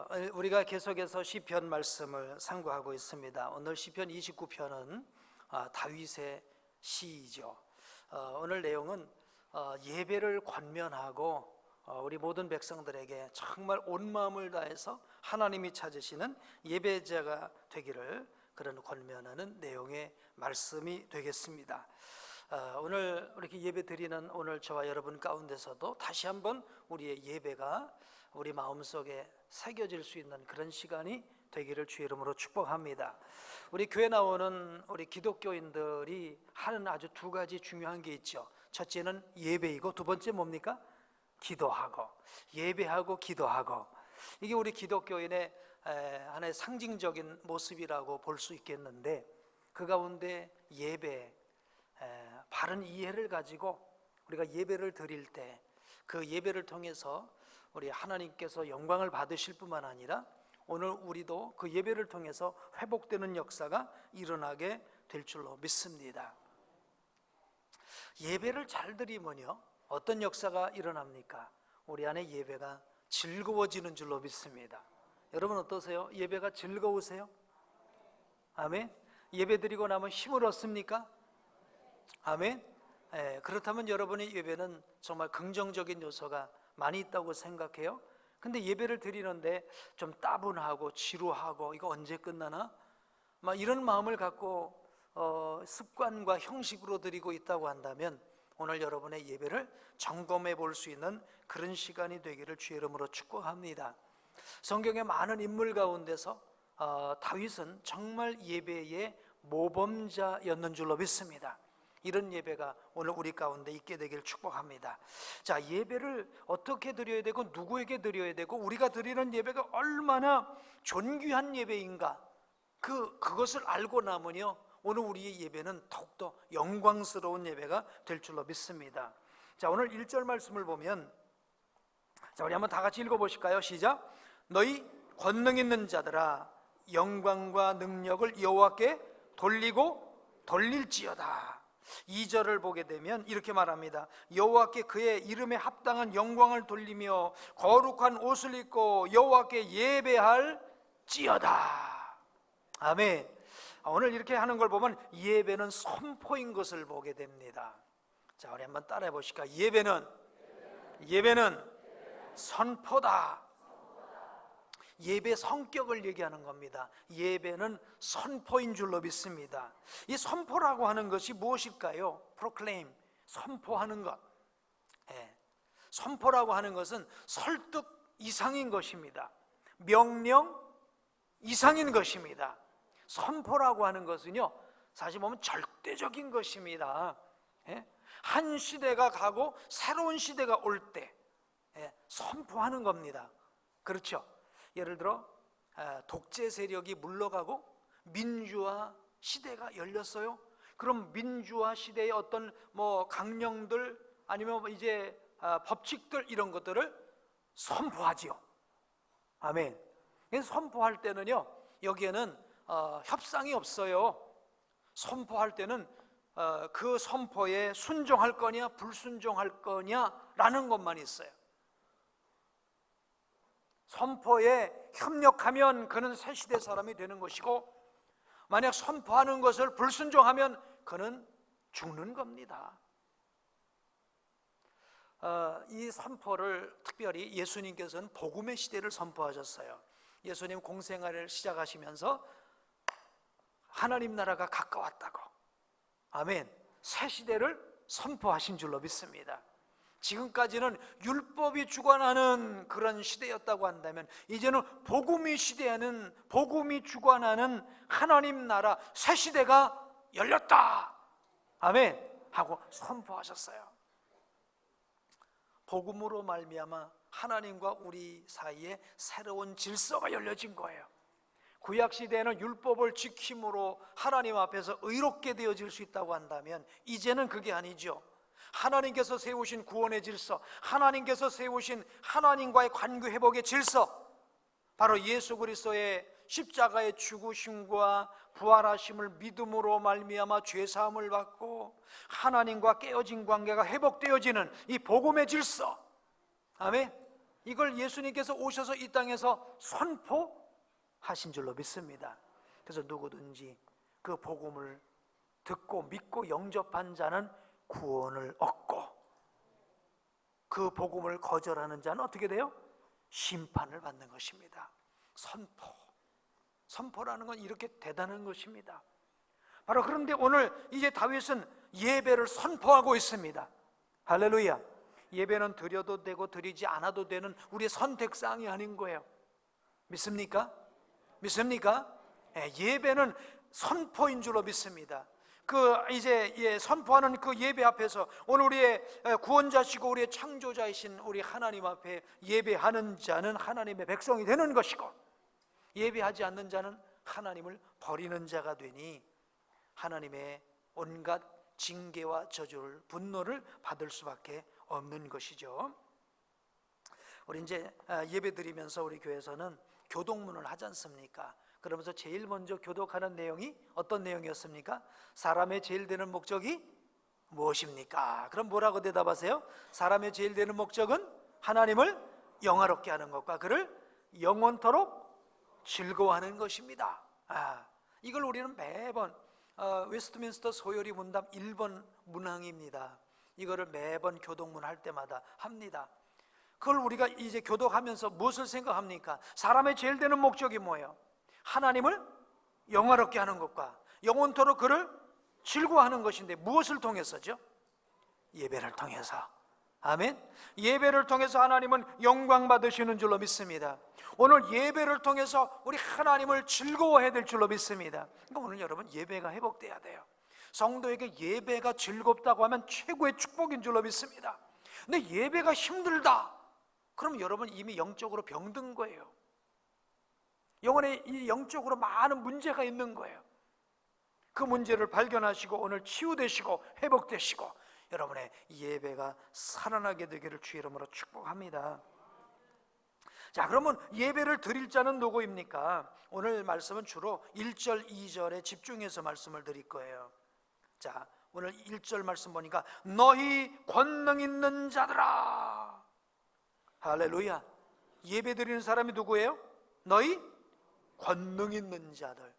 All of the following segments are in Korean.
우리가 계속해서 시편 말씀을 상고하고 있습니다. 오늘 시편 29편은 다윗의 시이죠. 오늘 내용은 예배를 권면하고 우리 모든 백성들에게 정말 온 마음을 다해서 하나님이 찾으시는 예배자가 되기를 그런 권면하는 내용의 말씀이 되겠습니다. 오늘 이렇게 예배 드리는 오늘 저와 여러분 가운데서도 다시 한번 우리의 예배가 우리 마음속에 새겨질 수 있는 그런 시간이 되기를 주의 이름으로 축복합니다. 우리 교회 나오는 우리 기독교인들이 하는 아주 두 가지 중요한 게 있죠. 첫째는 예배이고 두 번째 뭡니까? 기도하고. 예배하고 기도하고. 이게 우리 기독교인의 하나의 상징적인 모습이라고 볼 수 있겠는데, 그 가운데 예배, 바른 이해를 가지고 우리가 예배를 드릴 때 그 예배를 통해서 우리 하나님께서 영광을 받으실 뿐만 아니라 오늘 우리도 그 예배를 통해서 회복되는 역사가 일어나게 될 줄로 믿습니다. 예배를 잘 드리면요, 어떤 역사가 일어납니까? 우리 안에 예배가 즐거워지는 줄로 믿습니다. 여러분 어떠세요? 예배가 즐거우세요? 아멘. 예배 드리고 나면 힘을 얻습니까? 아멘. 그렇다면 여러분의 예배는 정말 긍정적인 요소가 많이 있다고 생각해요. 근데 예배를 드리는데 좀 따분하고 지루하고 이거 언제 끝나나? 막 이런 마음을 갖고 습관과 형식으로 드리고 있다고 한다면 오늘 여러분의 예배를 점검해 볼 수 있는 그런 시간이 되기를 주의 이름으로 축복합니다. 성경의 많은 인물 가운데서 다윗은 정말 예배의 모범자였는 줄로 믿습니다. 이런 예배가 오늘 우리 가운데 있게 되길 축복합니다. 자, 예배를 어떻게 드려야 되고 누구에게 드려야 되고 우리가 드리는 예배가 얼마나 존귀한 예배인가, 그것을 알고 나면요, 오늘 우리의 예배는 더욱더 영광스러운 예배가 될 줄로 믿습니다. 자, 오늘 1절 말씀을 보면, 자, 우리 한번 다 같이 읽어보실까요? 시작. 너희 권능 있는 자들아, 영광과 능력을 여호와께 돌리고 돌릴지어다. 2절을 보게 되면 이렇게 말합니다. 여호와께 그의 이름에 합당한 영광을 돌리며 거룩한 옷을 입고 여호와께 예배할지어다. 아멘. 오늘 이렇게 하는 걸 보면 예배는 선포인 것을 보게 됩니다. 자, 우리 한번 따라해 보실까요? 예배는 선포다. 예배 성격을 얘기하는 겁니다. 예배는 선포인 줄로 믿습니다. 이 선포라고 하는 것이 무엇일까요? proclaim, 선포하는 것. 선포라고 하는 것은 설득 이상인 것입니다. 명령 이상인 것입니다. 선포라고 하는 것은요, 사실 보면 절대적인 것입니다. 한 시대가 가고 새로운 시대가 올 때 선포하는 겁니다. 그렇죠? 예를 들어 독재 세력이 물러가고 민주화 시대가 열렸어요. 그럼 민주화 시대의 어떤 강령들 아니면 이제 법칙들 이런 것들을 선포하지요. 아멘. 그래서 선포할 때는요, 여기에는 협상이 없어요. 선포할 때는 그 선포에 순종할 거냐 불순종할 거냐라는 것만 있어요. 선포에 협력하면 그는 새 시대 사람이 되는 것이고, 만약 선포하는 것을 불순종하면 그는 죽는 겁니다. 이 선포를 특별히 예수님께서는 복음의 시대를 선포하셨어요. 예수님 공생활을 시작하시면서 하나님 나라가 가까웠다고, 아멘, 새 시대를 선포하신 줄로 믿습니다. 지금까지는 율법이 주관하는 그런 시대였다고 한다면 이제는 복음이 주관하는 하나님 나라 새 시대가 열렸다, 아멘 하고 선포하셨어요. 복음으로 말미암아 하나님과 우리 사이에 새로운 질서가 열려진 거예요. 구약 시대에는 율법을 지킴으로 하나님 앞에서 의롭게 되어질 수 있다고 한다면 이제는 그게 아니죠. 하나님께서 세우신 구원의 질서, 하나님께서 세우신 하나님과의 관계 회복의 질서, 바로 예수 그리스도의 십자가의 죽으심과 부활하심을 믿음으로 말미암아 죄사함을 받고 하나님과 깨어진 관계가 회복되어지는 이 복음의 질서, 아멘, 이걸 예수님께서 오셔서 이 땅에서 선포하신 줄로 믿습니다. 그래서 누구든지 그 복음을 듣고 믿고 영접한 자는 구원을 얻고, 그 복음을 거절하는 자는 어떻게 돼요? 심판을 받는 것입니다. 선포라는 건 이렇게 대단한 것입니다. 바로 그런데 오늘 이제 다윗은 예배를 선포하고 있습니다. 할렐루야. 예배는 드려도 되고 드리지 않아도 되는 우리의 선택사항이 아닌 거예요. 믿습니까? 믿습니까? 예배는 선포인 줄로 믿습니다. 이제 선포하는 그 예배 앞에서 오늘 우리의 구원자시고 우리의 창조자이신 우리 하나님 앞에 예배하는 자는 하나님의 백성이 되는 것이고, 예배하지 않는 자는 하나님을 버리는 자가 되니 하나님의 온갖 징계와 저주를, 분노를 받을 수밖에 없는 것이죠. 우리 이제 예배 드리면서 우리 교회에서는 교독문을 하지 않습니까? 그러면서 제일 먼저 교독하는 내용이 어떤 내용이었습니까? 사람의 제일 되는 목적이 무엇입니까? 그럼 뭐라고 대답하세요? 사람의 제일 되는 목적은 하나님을 영화롭게 하는 것과 그를 영원토록 즐거워하는 것입니다. 이걸 우리는 매번 웨스트민스터 소요리 문답 1번 문항입니다. 이거를 매번 교독문 할 때마다 합니다. 그걸 우리가 이제 교독하면서 무엇을 생각합니까? 사람의 제일 되는 목적이 뭐예요? 하나님을 영화롭게 하는 것과 영원토록 그를 즐거워하는 것인데, 무엇을 통해서죠? 예배를 통해서. 아멘. 예배를 통해서 하나님은 영광 받으시는 줄로 믿습니다. 오늘 예배를 통해서 우리 하나님을 즐거워해야 될 줄로 믿습니다. 그러니까 오늘 여러분 예배가 회복돼야 돼요. 성도에게 예배가 즐겁다고 하면 최고의 축복인 줄로 믿습니다. 근데 예배가 힘들다, 그럼 여러분 이미 영적으로 병든 거예요. 영혼에 영적으로 많은 문제가 있는 거예요. 그 문제를 발견하시고 오늘 치유되시고 회복되시고 여러분의 예배가 살아나게 되기를 주의 이름으로 축복합니다. 자, 그러면 예배를 드릴 자는 누구입니까? 오늘 말씀은 주로 1절, 2절에 집중해서 말씀을 드릴 거예요. 자, 오늘 1절 말씀 보니까 너희 권능 있는 자들아. 할렐루야. 예배 드리는 사람이 누구예요? 너희 권능 있는 자들.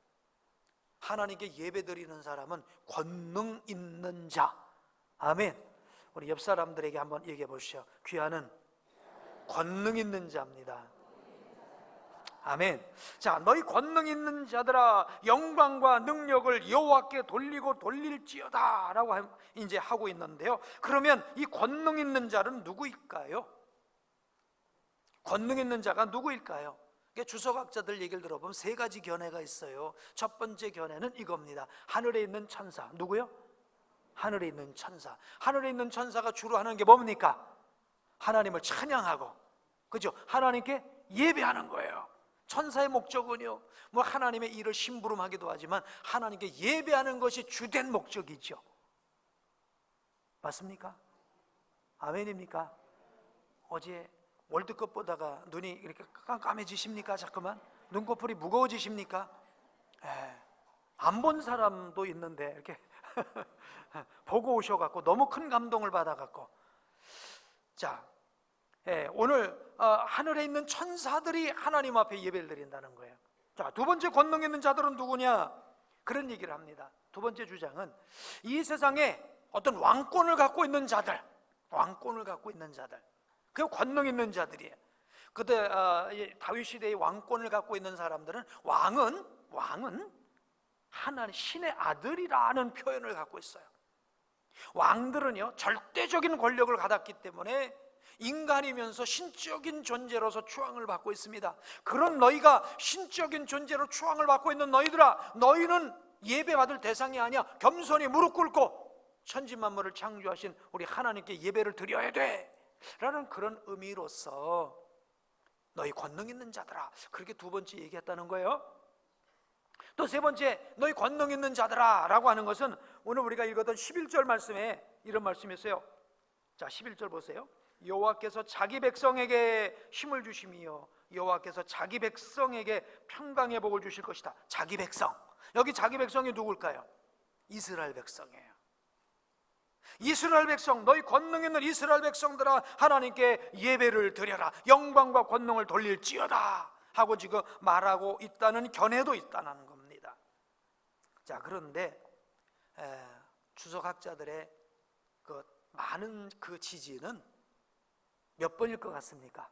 하나님께 예배 드리는 사람은 권능 있는 자. 아멘. 우리 옆 사람들에게 한번 얘기해 보시죠. 귀하는 권능 있는 자입니다. 아멘. 자, 너희 권능 있는 자들아, 영광과 능력을 여호와께 돌리고 돌릴지어다 라고 이제 하고 있는데요. 그러면 이 권능 있는 자는 누구일까요? 권능 있는 자가 누구일까요? 주석학자들 얘기를 들어보면 세 가지 견해가 있어요. 첫 번째 견해는 이겁니다. 하늘에 있는 천사. 누구요? 하늘에 있는 천사. 하늘에 있는 천사가 주로 하는 게 뭡니까? 하나님을 찬양하고, 그죠? 하나님께 예배하는 거예요. 천사의 목적은요, 뭐 하나님의 일을 심부름하기도 하지만 하나님께 예배하는 것이 주된 목적이죠. 맞습니까? 아멘입니까? 어제 월드컵 보다가 눈이 이렇게 깜깜해지십니까? 자꾸만 눈꺼풀이 무거워지십니까? 안 본 사람도 있는데 이렇게 보고 오셔갖고 너무 큰 감동을 받아갖고. 자, 오늘 하늘에 있는 천사들이 하나님 앞에 예배를 드린다는 거예요. 자, 두 번째 권능 있는 자들은 누구냐? 그런 얘기를 합니다. 두 번째 주장은 이 세상에 어떤 왕권을 갖고 있는 자들, 왕권을 갖고 있는 자들, 그 권능 있는 자들이에요. 그때 다윗 시대의 왕권을 갖고 있는 사람들은 왕은 하나님 신의 아들이라는 표현을 갖고 있어요. 왕들은요 절대적인 권력을 갖았기 때문에 인간이면서 신적인 존재로서 추앙을 받고 있습니다. 그런 너희가 신적인 존재로 추앙을 받고 있는 너희들아, 너희는 예배받을 대상이 아니야. 겸손히 무릎 꿇고 천지만물을 창조하신 우리 하나님께 예배를 드려야 돼 라는 그런 의미로서 너희 권능 있는 자들아, 그렇게 두 번째 얘기했다는 거예요. 또 세 번째, 너희 권능 있는 자들아 라고 하는 것은 오늘 우리가 읽었던 11절 말씀에 이런 말씀이 있어요. 자, 11절 보세요. 여호와께서 자기 백성에게 힘을 주심이요 여호와께서 자기 백성에게 평강의 복을 주실 것이다. 자기 백성, 여기 자기 백성이 누굴까요? 이스라엘 백성이에요. 이스라엘 백성, 너희 권능 있는 이스라엘 백성들아 하나님께 예배를 드려라, 영광과 권능을 돌릴지어다 하고 지금 말하고 있다는 견해도 있다는 겁니다. 자, 그런데 주석학자들의 그 많은 그 지지는 몇 번일 것 같습니까?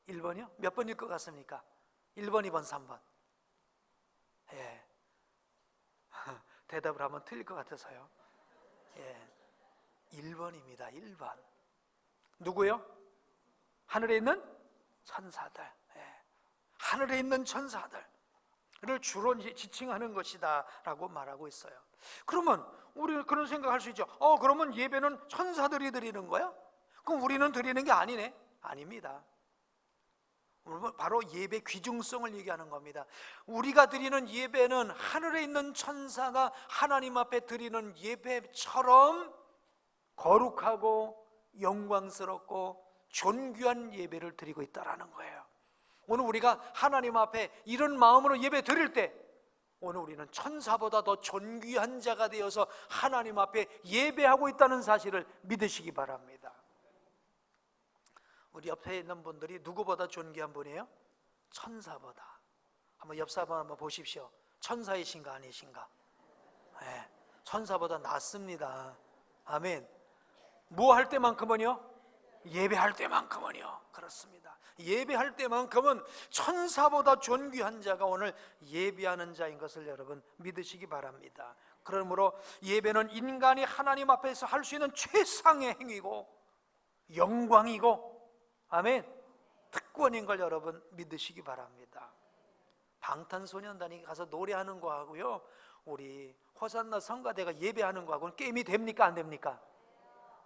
1번이요? 몇 번일 것 같습니까? 1번, 2번, 3번. 예. 대답을 하면 틀릴 것 같아서요. 예. 1번입니다. 1번. 누구요? 하늘에 있는 천사들. 예. 하늘에 있는 천사들을 주로 지칭하는 것이다 라고 말하고 있어요. 그러면 우리는 그런 생각할 수 있죠. 그러면 예배는 천사들이 드리는 거야? 그럼 우리는 드리는 게 아니네? 아닙니다. 바로 예배 귀중성을 얘기하는 겁니다. 우리가 드리는 예배는 하늘에 있는 천사가 하나님 앞에 드리는 예배처럼 거룩하고 영광스럽고 존귀한 예배를 드리고 있다는 거예요. 오늘 우리가 하나님 앞에 이런 마음으로 예배 드릴 때 오늘 우리는 천사보다 더 존귀한 자가 되어서 하나님 앞에 예배하고 있다는 사실을 믿으시기 바랍니다. 우리 옆에 있는 분들이 누구보다 존귀한 분이에요? 천사보다. 한번 옆 사람 한번 보십시오. 천사이신가 아니신가? 네, 천사보다 낫습니다. 아멘. 뭐 할 때만큼은요? 예배할 때만큼은요. 그렇습니다. 예배할 때만큼은 천사보다 존귀한 자가 오늘 예배하는 자인 것을 여러분 믿으시기 바랍니다. 그러므로 예배는 인간이 하나님 앞에서 할 수 있는 최상의 행위고 영광이고 아멘, 특권인 걸 여러분 믿으시기 바랍니다. 방탄소년단이 가서 노래하는 거하고요, 우리 호산나 성가대가 예배하는 거하고는 게임이 됩니까 안 됩니까?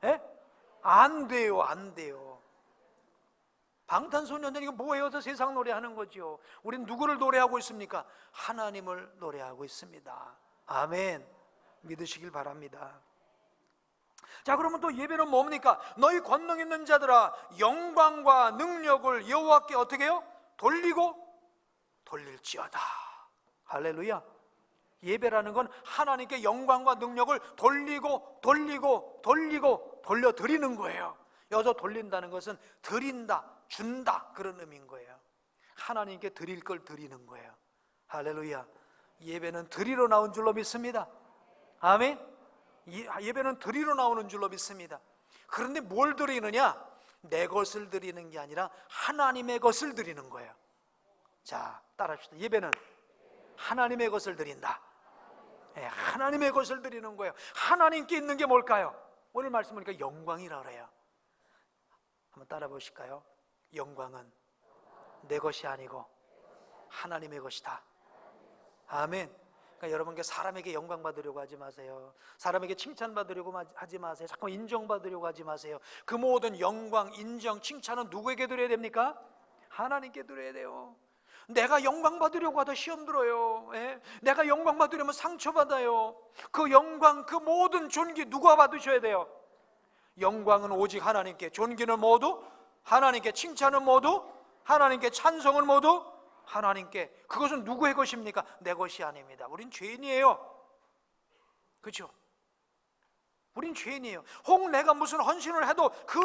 예? 안 돼요. 안 돼요. 방탄소년단이 뭐예요? 더 세상 노래하는 거죠. 우린 누구를 노래하고 있습니까? 하나님을 노래하고 있습니다. 아멘. 믿으시길 바랍니다. 자, 그러면 또 예배는 뭡니까? 너희 권능 있는 자들아 영광과 능력을 여호와께 어떻게 해요? 돌릴지어다. 할렐루야. 예배라는 건 하나님께 영광과 능력을 돌려드리는 거예요. 여기서 돌린다는 것은 드린다, 준다, 그런 의미인 거예요. 하나님께 드릴 걸 드리는 거예요. 할렐루야. 예배는 드리러 나온 줄로 믿습니다. 아멘. 예배는 드리러 나오는 줄로 믿습니다. 그런데 뭘 드리느냐? 내 것을 드리는 게 아니라 하나님의 것을 드리는 거예요. 자, 따라합시다. 예배는 하나님의 것을 드린다. 네, 하나님의 것을 드리는 거예요. 하나님께 있는 게 뭘까요? 오늘 말씀 보니까 영광이라고 그래요. 한번 따라 보실까요? 영광은 내 것이 아니고 하나님의 것이다. 아멘. 그러니까 여러분께 사람에게 영광 받으려고 하지 마세요. 사람에게 칭찬 받으려고 하지 마세요. 자꾸 인정 받으려고 하지 마세요. 그 모든 영광, 인정, 칭찬은 누구에게 드려야 됩니까? 하나님께 드려야 돼요. 내가 영광 받으려고 하다 시험 들어요. 예? 내가 영광 받으려면 상처 받아요. 그 영광, 그 모든 존귀 누가 받으셔야 돼요? 영광은 오직 하나님께, 존귀는 모두 하나님께, 칭찬은 모두 하나님께, 찬송은 모두 하나님께. 그것은 누구의 것입니까? 내 것이 아닙니다. 우린 죄인이에요. 그렇죠? 우린 죄인이에요. 혹 내가 무슨 헌신을 해도 그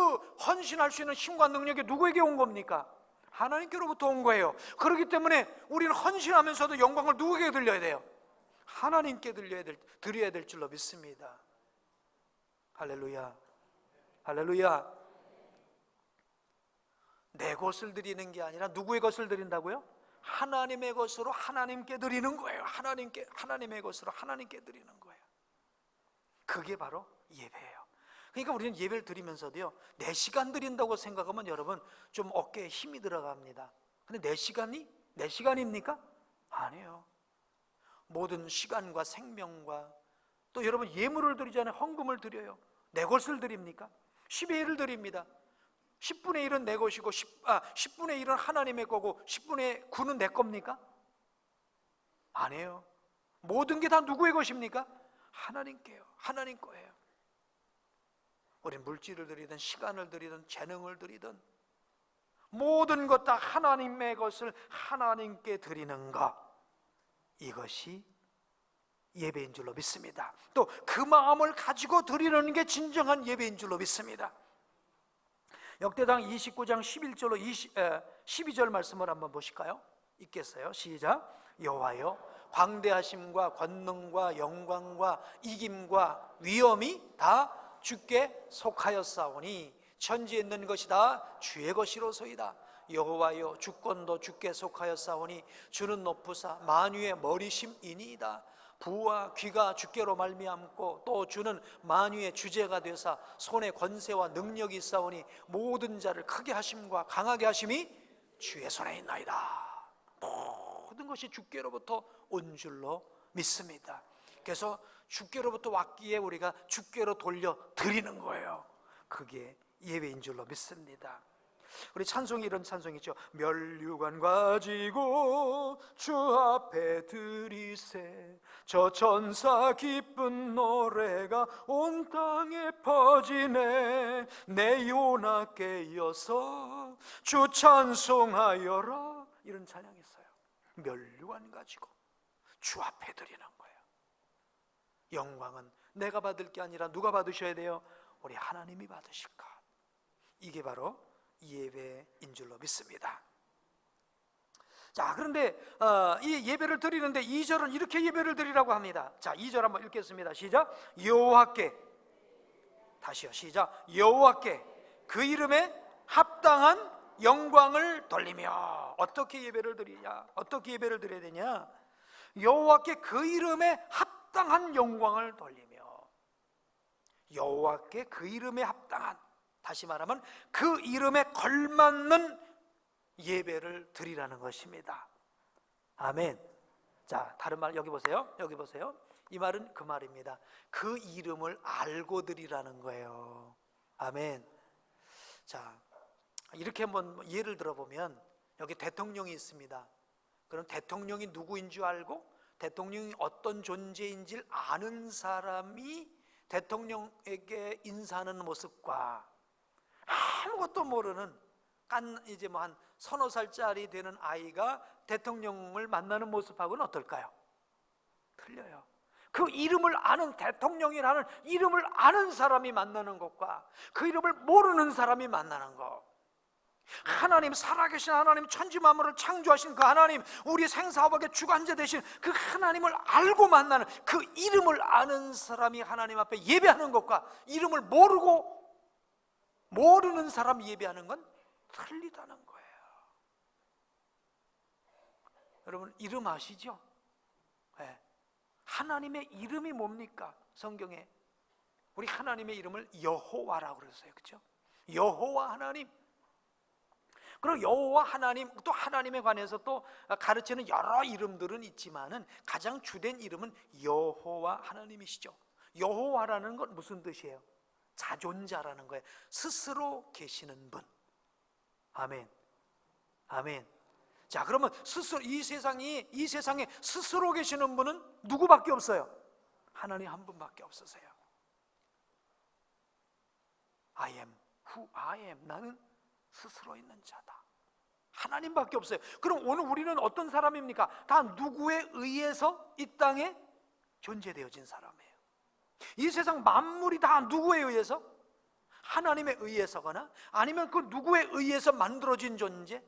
헌신할 수 있는 힘과 능력이 누구에게 온 겁니까? 하나님께로부터 온 거예요. 그렇기 때문에 우리는 헌신하면서도 영광을 누구에게 드려야 돼요? 하나님께 드려야 될 줄로 믿습니다. 할렐루야. 할렐루야. 내 것을 드리는 게 아니라 누구의 것을 드린다고요? 하나님의 것으로 하나님께 드리는 거예요. 하나님의 것으로 하나님께 드리는 거예요. 그게 바로 예배예요. 그러니까 우리는 예배를 드리면서도요, 내 시간 드린다고 생각하면 여러분 좀 어깨에 힘이 들어갑니다. 근데 내 시간입니까? 아니에요. 모든 시간과 생명과 또 여러분 예물을 드리잖아요. 헌금을 드려요. 내 것을 드립니까? 10의 1을 드립니다. 10분의 1은 내 것이고 10분의 1은 하나님의 거고 10분의 9는 내 겁니까? 아니에요. 모든 게 다 누구의 것입니까? 하나님께요. 하나님 거예요. 우리 물질을 드리든 시간을 드리든 재능을 드리든 모든 것 다 하나님의 것을 하나님께 드리는 것, 이것이 예배인 줄로 믿습니다. 또 그 마음을 가지고 드리는 게 진정한 예배인 줄로 믿습니다. 역대상 29장 11절로 12절 말씀을 한번 보실까요? 읽겠어요? 시작. 여호와여, 광대하심과 권능과 영광과 이김과 위엄이 다 주께 속하였사오니 천지에 있는 것이 다 주의 것이로소이다. 여호와여, 주권도 주께 속하였사오니 주는 높으사 만유의 머리심이니이다. 부와 귀가 주께로 말미암고 또 주는 만유의 주제가 되사 손에 권세와 능력이 있사오니 모든 자를 크게 하심과 강하게 하심이 주의 손에 있나이다. 모든 것이 주께로부터 온 줄로 믿습니다. 그래서 주께로부터 왔기에 우리가 주께로 돌려 드리는 거예요. 그게 예배인 줄로 믿습니다. 우리 찬송이 이런 찬송이죠. 멸류관 가지고 주 앞에 드리세, 저 천사 기쁜 노래가 온 땅에 퍼지네. 내 요나께 이어서 주 찬송하여라. 이런 찬양이 있어요. 멸류관 가지고 주 앞에 드리는 거예요. 영광은 내가 받을 게 아니라 누가 받으셔야 돼요? 우리 하나님이 받으실 것. 이게 바로 예배인 줄로 믿습니다. 자, 그런데 이 예배를 드리는데 2절은 이렇게 예배를 드리라고 합니다. 자, 2절 한번 읽겠습니다. 시작. 여호와께, 다시요, 시작. 여호와께 그 이름에 합당한 영광을 돌리며. 어떻게 예배를 드리냐? 어떻게 예배를 드려야 되냐? 여호와께 그 이름에 합당한 영광을 돌리며. 여호와께 그 이름에 합당한, 다시 말하면 그 이름에 걸맞는 예배를 드리라는 것입니다. 아멘. 자, 다른 말 여기 보세요. 여기 보세요. 이 말은 그 말입니다. 그 이름을 알고 드리라는 거예요. 아멘. 자, 이렇게 한번 예를 들어보면 여기 대통령이 있습니다. 그럼 대통령이 누구인 줄 알고 대통령이 어떤 존재인지를 아는 사람이 대통령에게 인사하는 모습과 아무것도 모르는 이제 뭐 한 서너 살짜리 되는 아이가 대통령을 만나는 모습하고는 어떨까요? 틀려요. 그 이름을 아는, 대통령이라는 이름을 아는 사람이 만나는 것과 그 이름을 모르는 사람이 만나는 것, 하나님, 살아계신 하나님, 천지 만물을 창조하신 그 하나님, 우리 생사업의 주관자 되신 그 하나님을 알고 만나는, 그 이름을 아는 사람이 하나님 앞에 예배하는 것과 이름을 모르는 사람이 예배하는 건 틀리다는 거예요. 여러분, 이름 아시죠? 네. 하나님의 이름이 뭡니까? 성경에 우리 하나님의 이름을 여호와라고 그랬어요. 그렇죠? 여호와 하나님. 그리고 여호와 하나님, 또 하나님에 관해서 또 가르치는 여러 이름들은 있지만은 가장 주된 이름은 여호와 하나님이시죠. 여호와라는 건 무슨 뜻이에요? 자존자라는 거예요. 스스로 계시는 분. 아멘. 아멘. 자, 그러면 스스로 이 세상에 스스로 계시는 분은 누구밖에 없어요? 하나님 한 분밖에 없으세요. I am who I am. 나는 스스로 있는 자다. 하나님밖에 없어요. 그럼 오늘 우리는 어떤 사람입니까? 다 누구에 의해서 이 땅에 존재되어진 사람이에요. 이 세상 만물이 다 누구에 의해서? 하나님에 의해서거나 아니면 그 누구에 의해서 만들어진 존재,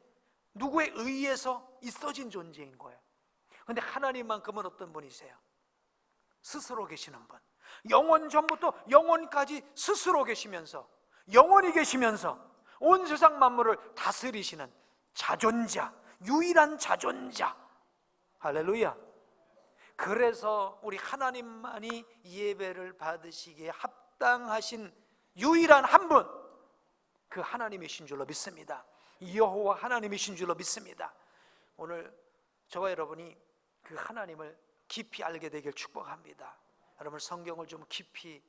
누구에 의해서 있어진 존재인 거예요. 그런데 하나님만큼은 어떤 분이세요? 스스로 계시는 분. 영원 전부터 영원까지 스스로 계시면서, 영원히 계시면서 온 세상 만물을 다스리시는 자존자, 유일한 자존자. 할렐루야. 그래서 우리 하나님만이 예배를 받으시기에 합당하신 유일한 한 분, 그 하나님이신 줄로 믿습니다. 여호와 하나님이신 줄로 믿습니다. 오늘 저와 여러분이 그 하나님을 깊이 알게 되길 축복합니다. 여러분, 성경을 좀 깊이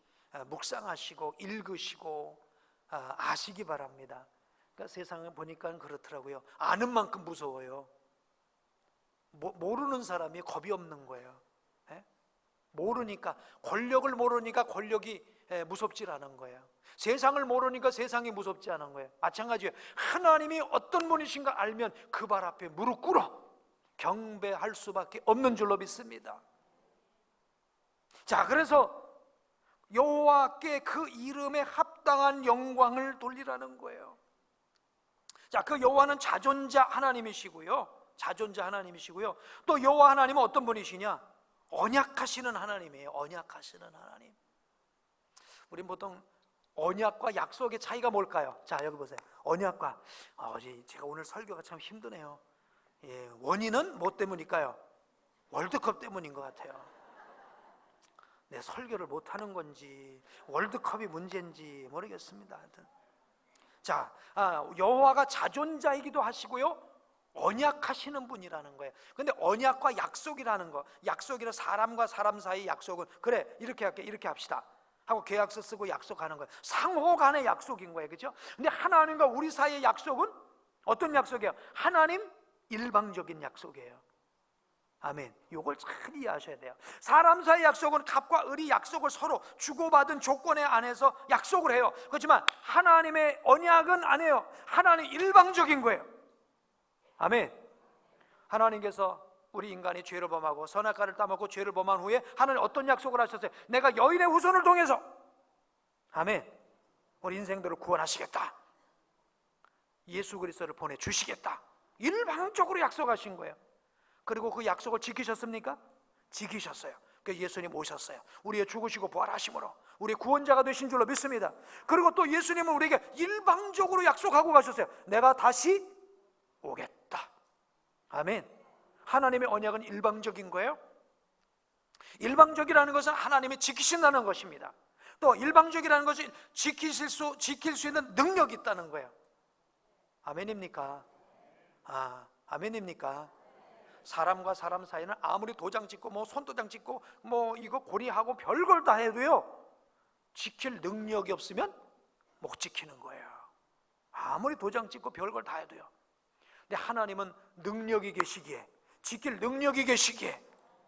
묵상하시고 읽으시고 아시기 바랍니다. 그러니까 세상을 보니까 그렇더라고요. 아는 만큼 무서워요. 모르는 사람이 겁이 없는 거예요. 모르니까, 권력을 모르니까 권력이 무섭질 않은 거예요. 세상을 모르니까 세상이 무섭지 않은 거예요. 마찬가지예요. 하나님이 어떤 분이신가 알면 그 발 앞에 무릎 꿇어 경배할 수밖에 없는 줄로 믿습니다. 자, 그래서 여호와께 그 이름에 합당한 영광을 돌리라는 거예요. 자, 그 여호와는 자존자 하나님이시고요. 자존자 하나님이시고요. 또 여호와 하나님은 어떤 분이시냐? 언약하시는 하나님이에요. 언약하시는 하나님. 우린 보통 언약과 약속의 차이가 뭘까요? 자, 여기 보세요. 언약과 제가 오늘 설교가 참 힘드네요. 예, 원인은 뭐 때문일까요? 월드컵 때문인 것 같아요. 내 설교를 못하는 건지 월드컵이 문제인지 모르겠습니다. 하여튼. 자, 여호와가 자존자이기도 하시고요, 언약하시는 분이라는 거예요. 근데 언약과 약속이라는 거, 약속이라 사람과 사람 사이 약속은, 그래 이렇게 할게, 이렇게 합시다 하고 계약서 쓰고 약속하는 거예요. 상호 간의 약속인 거예요. 그렇죠? 근데 하나님과 우리 사이의 약속은 어떤 약속이에요? 하나님 일방적인 약속이에요. 아멘. 이걸 잘 이해하셔야 돼요. 사람 사이 약속은 갑과 을이 약속을 서로 주고받은 조건에 안에서 약속을 해요. 그렇지만 하나님의 언약은 안 해요. 하나님 일방적인 거예요. 아멘. 하나님께서 우리 인간이 죄를 범하고 선악과를 따먹고 죄를 범한 후에 하나님 어떤 약속을 하셨어요? 내가 여인의 후손을 통해서, 아멘, 우리 인생들을 구원하시겠다, 예수 그리스도를 보내주시겠다, 일방적으로 약속하신 거예요. 그리고 그 약속을 지키셨습니까? 지키셨어요. 그 예수님 오셨어요. 우리의 죽으시고 부활하심으로 우리의 구원자가 되신 줄로 믿습니다. 그리고 또 예수님은 우리에게 일방적으로 약속하고 가셨어요. 내가 다시 오겠다. 아멘. 하나님의 언약은 일방적인 거예요. 일방적이라는 것은 하나님이 지키신다는 것입니다. 또 일방적이라는 것이 지킬 수 있는 능력이 있다는 거예요. 아멘입니까? 아멘입니까? 사람과 사람 사이는 아무리 도장 찍고 뭐 손도장 찍고 뭐 이거 고리하고 별걸 다 해도요, 지킬 능력이 없으면 못 지키는 거예요. 아무리 도장 찍고 별걸 다 해도요. 근데 하나님은 능력이 계시기에, 지킬 능력이 계시기에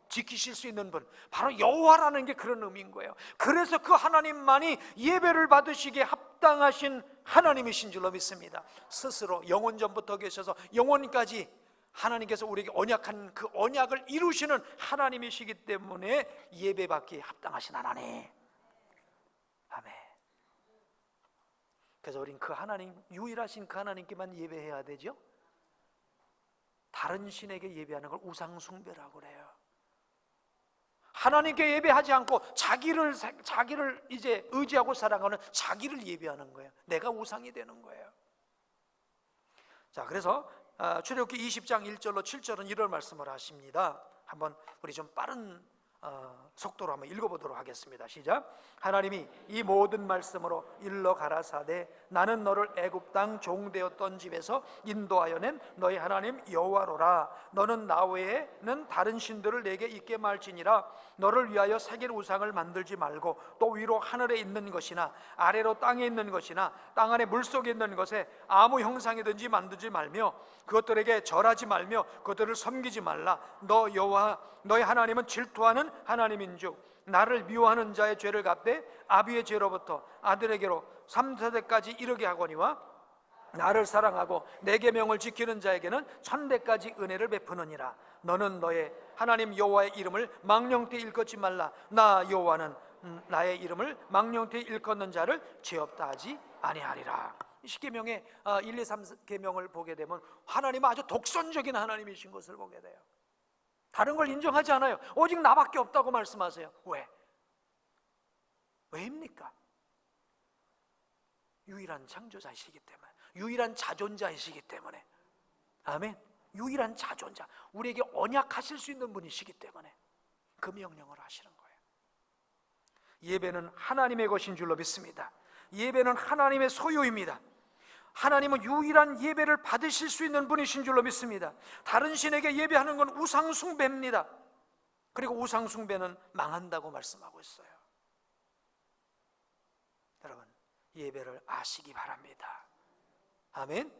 지키실 수 있는 분, 바로 여호와라는 게 그런 의미인 거예요. 그래서 그 하나님만이 예배를 받으시기에 합당하신 하나님이신 줄로 믿습니다. 스스로 영원전부터 계셔서 영원까지 하나님께서 우리에게 언약한 그 언약을 이루시는 하나님이시기 때문에 예배받기에 합당하신 하나님. 아멘. 그래서 우린 그 하나님, 유일하신 그 하나님께만 예배해야 되죠. 다른 신에게 예배하는 걸 우상숭배라고 그래요. 하나님께 예배하지 않고 자기를 이제 의지하고 살아가는 자기를 예배하는 거예요. 내가 우상이 되는 거예요. 자, 그래서 출애굽기 20장 1절로 7절은 이런 말씀을 하십니다. 한번 우리 좀 빠른 속도로 한번 읽어보도록 하겠습니다. 시작. 하나님이 이 모든 말씀으로 일러 가라사대 나는 너를 애굽 땅 종되었던 집에서 인도하여 낸 너희 하나님 여호와로라. 너는 나 외에는 다른 신들을 내게 있게 말지니라. 너를 위하여 새긴 우상을 만들지 말고 또 위로 하늘에 있는 것이나 아래로 땅에 있는 것이나 땅 안에 물속에 있는 것에 아무 형상이든지 만들지 말며 그것들에게 절하지 말며 그것들을 섬기지 말라. 너 여호와 너희 하나님은 질투하는 하나님인즉 나를 미워하는 자의 죄를 갚되 아비의 죄로부터 아들에게로 3세대까지 이르게 하거니와 나를 사랑하고 내 계명을 지키는 자에게는 1000대까지 은혜를 베푸느니라. 너는 너의 하나님 여호와의 이름을 망령되이 일컫지 말라. 나 여호와는 나의 이름을 망령되이 일컫는 자를 죄 없다 하지 아니하리라. 십계명의 1, 2, 3계명을 보게 되면 하나님은 아주 독선적인 하나님이신 것을 보게 돼요. 다른 걸 인정하지 않아요. 오직 나밖에 없다고 말씀하세요. 왜입니까? 유일한 창조자이시기 때문에, 유일한 자존자이시기 때문에. 아멘. 유일한 자존자, 우리에게 언약하실 수 있는 분이시기 때문에 그 명령을 하시는 거예요. 예배는 하나님의 것인 줄로 믿습니다. 예배는 하나님의 소유입니다. 하나님은 유일한 예배를 받으실 수 있는 분이신 줄로 믿습니다. 다른 신에게 예배하는 건 우상숭배입니다. 그리고 우상숭배는 망한다고 말씀하고 있어요. 여러분, 예배를 아시기 바랍니다. 아멘.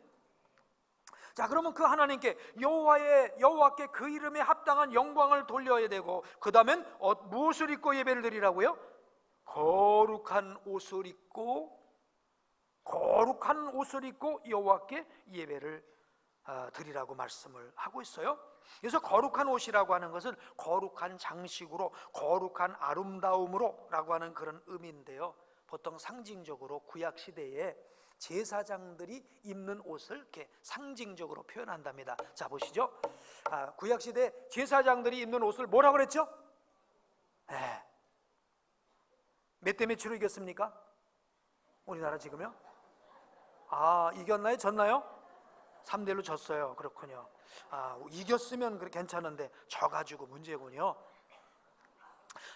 자, 그러면 그 하나님께 여호와께 그 이름에 합당한 영광을 돌려야 되고, 그 다음엔 무엇을 입고 예배를 드리라고요? 거룩한 옷을 입고 여호와께 예배를 드리라고 말씀을 하고 있어요. 그래서 거룩한 옷이라고 하는 것은 거룩한 장식으로, 거룩한 아름다움으로 라고 하는 그런 의미인데요, 보통 상징적으로 구약 시대에 제사장들이 입는 옷을 이렇게 상징적으로 표현한답니다. 자, 보시죠. 구약 시대 제사장들이 입는 옷을 뭐라고 그랬죠? 몇 대 몇으로 이겼습니까? 우리나라 지금요? 이겼나요? 졌나요? 3대1로 졌어요. 그렇군요. 이겼으면 괜찮은데 져가지고 문제군요.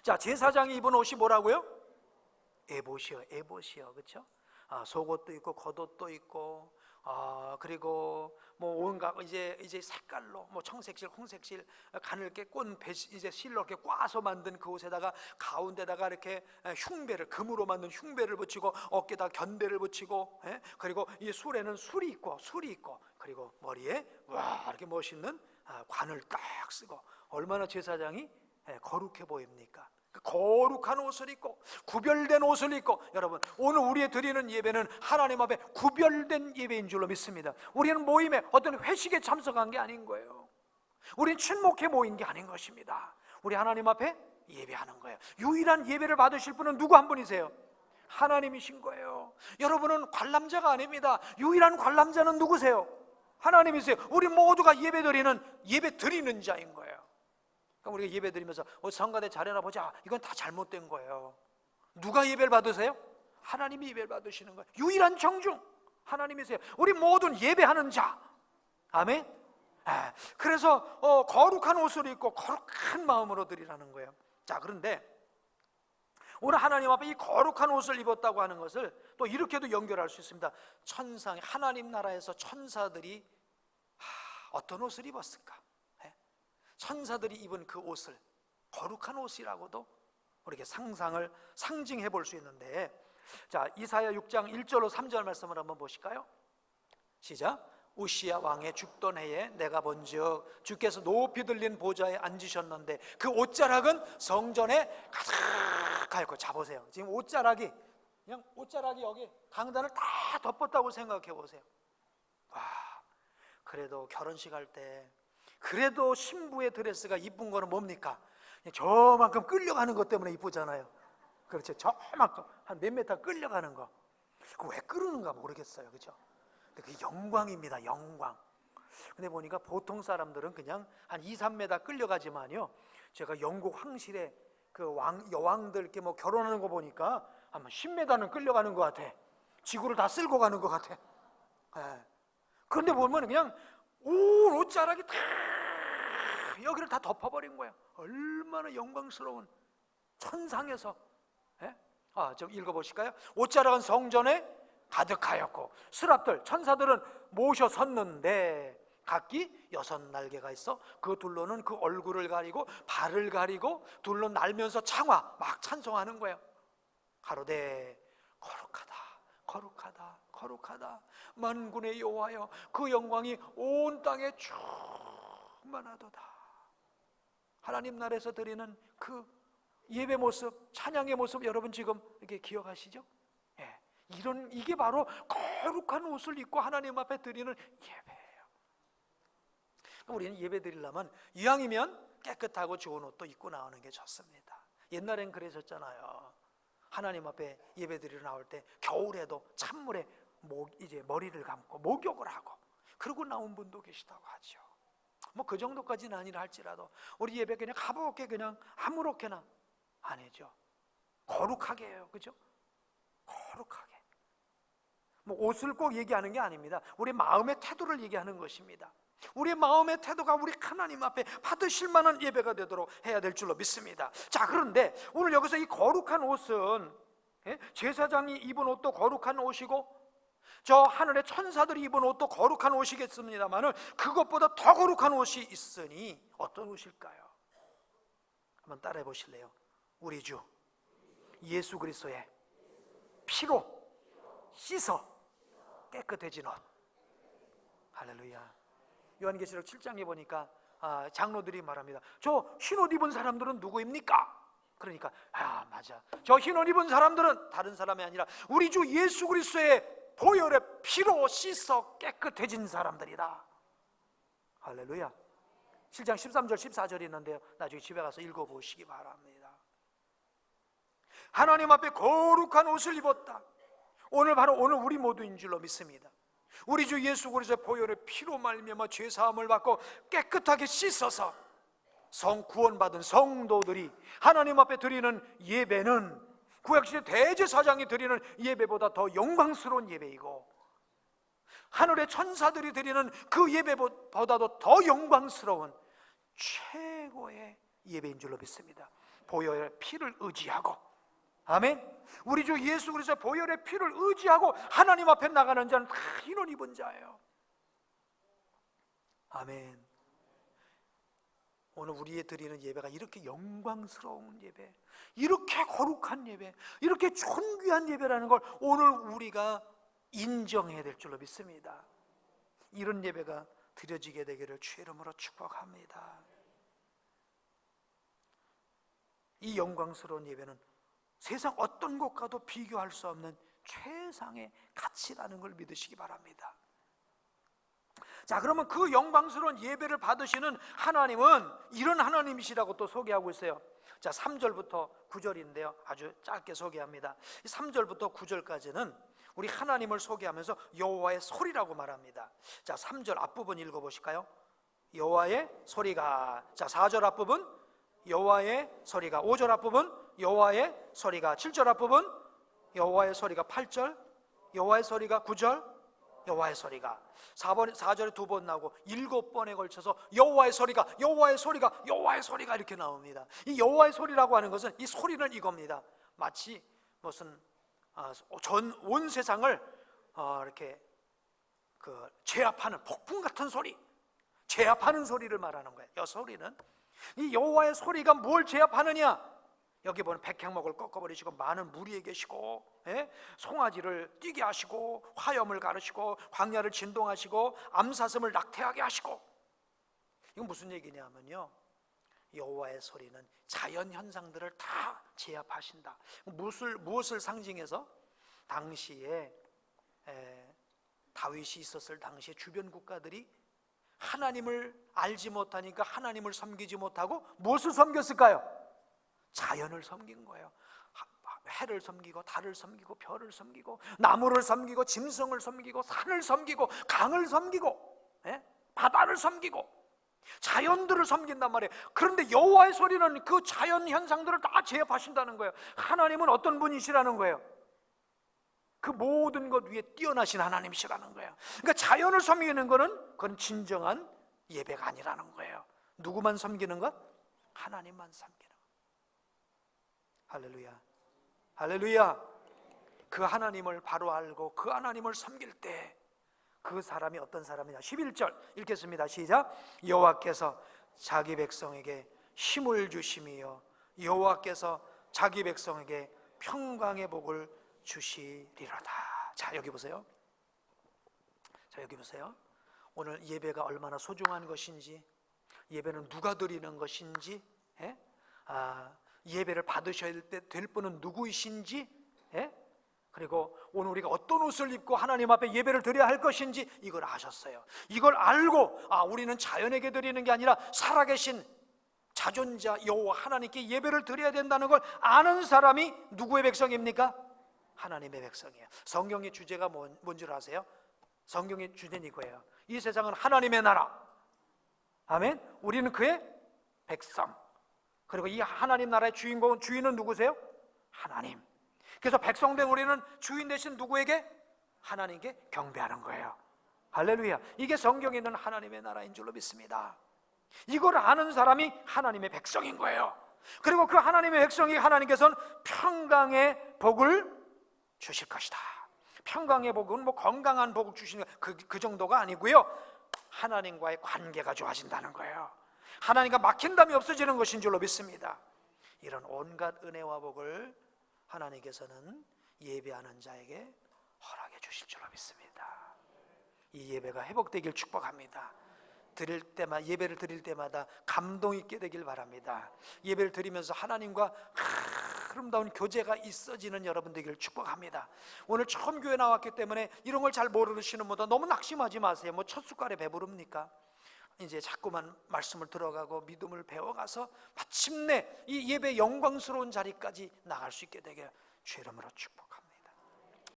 자, 제사장이 입은 옷이 뭐라고요? 에봇이요. 그렇죠? 속옷도 있고 겉옷도 있고, 그리고 뭐 온갖 이제 색깔로 뭐 청색실, 홍색실, 가늘게 꼰 이제 실로 이렇게 꽈서 만든 그 옷에다가 가운데다가 이렇게 흉배를, 금으로 만든 흉배를 붙이고, 어깨에다 견배를 붙이고, 그리고 이 술에는 술이 있고, 그리고 머리에 와 이렇게 멋있는 관을 딱 쓰고, 얼마나 제사장이 거룩해 보입니까? 거룩한 옷을 입고 구별된 옷을 입고, 여러분 오늘 우리의 드리는 예배는 하나님 앞에 구별된 예배인 줄로 믿습니다. 우리는 모임에 어떤 회식에 참석한 게 아닌 거예요. 우리는 친목회 모인 게 아닌 것입니다. 우리 하나님 앞에 예배하는 거예요. 유일한 예배를 받으실 분은 누구 한 분이세요? 하나님이신 거예요. 여러분은 관람자가 아닙니다. 유일한 관람자는 누구세요? 하나님이세요. 우리 모두가 예배 드리는 자인 거예요. 그럼 우리가 예배 드리면서 성가대 잘해나 보자, 이건 다 잘못된 거예요. 누가 예배를 받으세요? 하나님이 예배를 받으시는 거예요. 유일한 정중 하나님이세요. 우리 모든 예배하는 자. 아멘. 그래서 거룩한 옷을 입고 거룩한 마음으로 드리라는 거예요. 자, 그런데 오늘 하나님 앞에 이 거룩한 옷을 입었다고 하는 것을 또 이렇게도 연결할 수 있습니다. 하나님 나라에서 천사들이 어떤 옷을 입었을까? 천사들이 입은 그 옷을 거룩한 옷이라고도 우리에게 상징해 볼 수 있는데, 자, 이사야 6장 1절로 3절 말씀을 한번 보실까요? 시작. 우시야 왕의 죽던 해에 내가 본즉 주께서 높이 들린 보좌에 앉으셨는데 그 옷자락은 성전에 가득하였고. 자, 보세요. 지금 옷자락이 여기 강단을 다 덮었다고 생각해 보세요. 와, 그래도 결혼식 할 때 그래도 신부의 드레스가 이쁜 거는 뭡니까? 저만큼 끌려가는 것 때문에 이쁘잖아요. 그렇죠? 저만큼 한 몇 메타 끌려가는 거. 그거 왜 끌는가 모르겠어요. 그렇죠? 근데 그게 영광입니다. 영광. 근데 보니까 보통 사람들은 그냥 한 2, 3m 끌려가지만요, 제가 영국 황실에 그 여왕들 이렇게 뭐 결혼하는 거 보니까 아마 10m는 끌려가는 것 같아. 지구를 다 쓸고 가는 것 같아. 그런데 보면 그냥 온 옷자락이 다 여기를 다 덮어버린 거야. 얼마나 영광스러운 천상에서. 좀 읽어보실까요? 옷자락은 성전에 가득하였고 스랍들, 천사들은 모셔 섰는데 각기 6날개가 있어 그 둘로는 그 얼굴을 가리고 발을 가리고 둘로 날면서 막 찬송하는 거예요. 가로되 거룩하다, 거룩하다, 거룩하다 만군의 여호와여, 그 영광이 온 땅에 충만하도다. 하나님 나라에서 드리는 그 예배 모습, 찬양의 모습, 여러분 지금 이렇게 기억하시죠? 이게 바로 거룩한 옷을 입고 하나님 앞에 드리는 예배예요. 우리는 예배 드리려면 이왕이면 깨끗하고 좋은 옷도 입고 나오는 게 좋습니다. 옛날엔 그러셨잖아요. 하나님 앞에 예배 드리러 나올 때 겨울에도 찬물에 이제 머리를 감고 목욕을 하고 그러고 나온 분도 계시다고 하죠. 뭐 그 정도까지는 아니라 할지라도 우리 예배 그냥 가볍게 그냥 아무렇게나 아니죠. 거룩하게 해요. 그죠? 거룩하게. 뭐 옷을 꼭 얘기하는 게 아닙니다. 우리 마음의 태도를 얘기하는 것입니다. 우리 마음의 태도가 우리 하나님 앞에 받으실 만한 예배가 되도록 해야 될 줄로 믿습니다. 자, 그런데 오늘 여기서 이 거룩한 옷은 제사장이 입은 옷도 거룩한 옷이고 저 하늘의 천사들이 입은 옷도 거룩한 옷이겠습니다만은 그것보다 더 거룩한 옷이 있으니 어떤 옷일까요? 한번 따라해 보실래요? 우리 주 예수 그리스도의 피로 씻어 깨끗해진 옷. 할렐루야. 요한계시록 7장에 보니까 장로들이 말합니다. 저 흰옷 입은 사람들은 누구입니까? 그러니까 맞아, 저 흰옷 입은 사람들은 다른 사람이 아니라 우리 주 예수 그리스도의 보혈의 피로 씻어 깨끗해진 사람들이다. 할렐루야. 7장 13절 14절이 있는데요, 나중에 집에 가서 읽어보시기 바랍니다. 하나님 앞에 거룩한 옷을 입었다. 오늘 바로 오늘 우리 모두인 줄로 믿습니다. 우리 주 예수 그리스도의 보혈의 피로 말미암아 죄 사함을 받고 깨끗하게 씻어서 구원받은 성도들이 하나님 앞에 드리는 예배는 구약시대 대제사장이 드리는 예배보다 더 영광스러운 예배이고, 하늘의 천사들이 드리는 그 예배보다도 더 영광스러운 최고의 예배인 줄로 믿습니다. 보혈의 피를 의지하고, 아멘. 우리 주 예수 그리스도의 보혈의 피를 의지하고 하나님 앞에 나가는 자는 다 흰옷 입은 자예요. 아멘. 오늘 우리의 드리는 예배가 이렇게 영광스러운 예배, 이렇게 거룩한 예배, 이렇게 존귀한 예배라는 걸 오늘 우리가 인정해야 될 줄로 믿습니다. 이런 예배가 드려지게 되기를 주의 이름으로 축복합니다. 이 영광스러운 예배는 세상 어떤 것과도 비교할 수 없는 최상의 가치라는 걸 믿으시기 바랍니다. 자, 그러면 그 영광스러운 예배를 받으시는 하나님은 이런 하나님이시라고 또 소개하고 있어요. 자, 3절부터 9절인데요 아주 짧게 소개합니다. 3절부터 9절까지는 우리 하나님을 소개하면서 여호와의 소리라고 말합니다. 자, 3절 앞부분 읽어보실까요? 여호와의 소리가. 자, 4절 앞부분 여호와의 소리가. 5절 앞부분 여호와의 소리가. 7절 앞부분 여호와의 소리가. 8절 여호와의 소리가. 9절 여호와의 소리가. 4절에 두 번 나오고 7번에 걸쳐서 여호와의 소리가, 여호와의 소리가, 여호와의 소리가 이렇게 나옵니다. 이 여호와의 소리라고 하는 것은 이 소리는 이겁니다. 마치 무슨 온 세상을 이렇게 제압하는 폭풍 같은 소리, 제압하는 소리를 말하는 거예요. 이 소리는, 이 여호와의 소리가 뭘 제압하느냐? 여기 보면 백향목을 꺾어버리시고 많은 무리에 계시고, 송아지를 뛰게 하시고, 화염을 가르시고, 광야를 진동하시고, 암사슴을 낙태하게 하시고. 이건 무슨 얘기냐면요, 여호와의 소리는 자연 현상들을 다 제압하신다. 무엇을 상징해서? 당시에 다윗이 있었을 당시에 주변 국가들이 하나님을 알지 못하니까 하나님을 섬기지 못하고 무엇을 섬겼을까요? 자연을 섬긴 거예요. 해를 섬기고, 달을 섬기고, 별을 섬기고, 나무를 섬기고, 짐승을 섬기고, 산을 섬기고, 강을 섬기고, 바다를 섬기고, 자연들을 섬긴단 말이에요. 그런데 여호와의 소리는 그 자연 현상들을 다 제압하신다는 거예요. 하나님은 어떤 분이시라는 거예요? 그 모든 것 위에 뛰어나신 하나님이시라는 거예요. 그러니까 자연을 섬기는 거는 그건 진정한 예배가 아니라는 거예요. 누구만 섬기는 것? 하나님만 섬기는 것. 할렐루야, 할렐루야. 그 하나님을 바로 알고 그 하나님을 섬길 때 그 사람이 어떤 사람이냐? 11절 읽겠습니다. 시작. 여호와께서 자기 백성에게 힘을 주심이요 여호와께서 자기 백성에게 평강의 복을 주시리로다. 자, 여기 보세요. 자, 여기 보세요. 오늘 예배가 얼마나 소중한 것인지, 예배는 누가 드리는 것인지, 예배를 받으셔야 될 분은 누구이신지, 그리고 오늘 우리가 어떤 옷을 입고 하나님 앞에 예배를 드려야 할 것인지 이걸 아셨어요. 이걸 알고 우리는 자연에게 드리는 게 아니라 살아계신 자존자 여호와 하나님께 예배를 드려야 된다는 걸 아는 사람이 누구의 백성입니까? 하나님의 백성이에요. 성경의 주제가 뭔 줄 아세요? 성경의 주제는 이거예요. 이 세상은 하나님의 나라. 아멘. 우리는 그의 백성. 그리고 이 하나님 나라의 주인은 누구세요? 하나님. 그래서 백성된 우리는 주인 대신 누구에게? 하나님께 경배하는 거예요. 할렐루야. 이게 성경에 있는 하나님의 나라인 줄로 믿습니다. 이걸 아는 사람이 하나님의 백성인 거예요. 그리고 그 하나님의 백성이 하나님께서는 평강의 복을 주실 것이다. 평강의 복은 뭐 건강한 복을 주시는 그 정도가 아니고요, 하나님과의 관계가 좋아진다는 거예요. 하나님과 막힌담이 없어지는 것인 줄로 믿습니다. 이런 온갖 은혜와 복을 하나님께서는 예배하는 자에게 허락해 주실 줄로 믿습니다. 이 예배가 회복되길 축복합니다. 예배를 드릴 때마다 감동 있게 되길 바랍니다. 예배를 드리면서 하나님과 아름다운 교제가 있어지는 여러분 되기를 축복합니다. 오늘 처음 교회 나왔기 때문에 이런 걸 잘 모르시는 분들 너무 낙심하지 마세요. 뭐 첫 숟갈에 배부릅니까? 이제 자꾸만 말씀을 들어가고 믿음을 배워가서 마침내 이 예배 영광스러운 자리까지 나갈 수 있게 되게 주의 이름으로 축복.